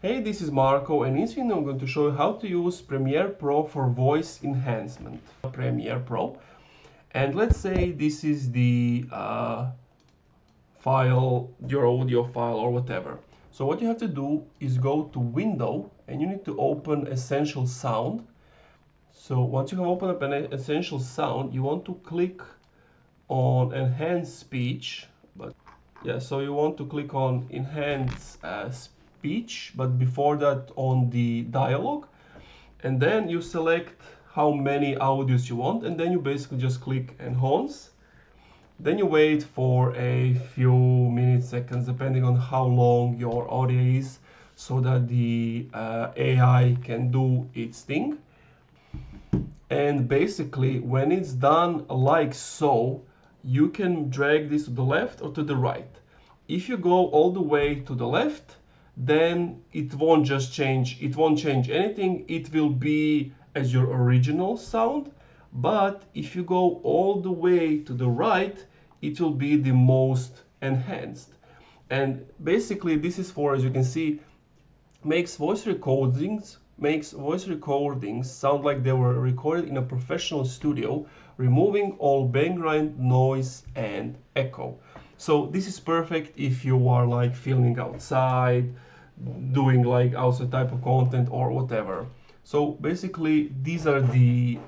Hey, this is Marco, and in this video I'm going to show you how to use Premiere Pro for voice enhancement. Premiere Pro, and let's say this is the file, your audio file or whatever. So what you have to do is go to Window, and you need to open Essential Sound. So once you have opened up an Essential Sound, you want to click on Enhance Speech, so you want to click on Enhance Speech, but before that on the dialogue, and then you select how many audios you want, and then you basically just click Enhance. Then you wait for a few minutes, seconds, depending on how long your audio is, so that the AI can do its thing. And basically, when it's done like so, you can drag this to the left or to the right. If you go all the way to the left, then it won't change anything. It will be as your original sound. But if you go all the way to the right, it will be the most enhanced. And basically this is for, as you can see, makes voice recordings sound like they were recorded in a professional studio, removing all background noise and echo. So this is perfect if you are like filming outside, doing like outside type of content or whatever. So basically these are the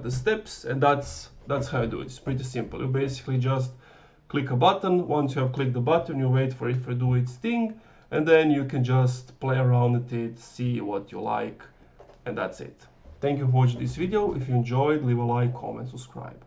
steps, and that's how I do it. It's pretty simple. You basically just click a button. Once you have clicked the button, you wait for it to do its thing, and then you can just play around with it, see what you like, and that's it. Thank you for watching this video. If you enjoyed, leave a like, comment, subscribe.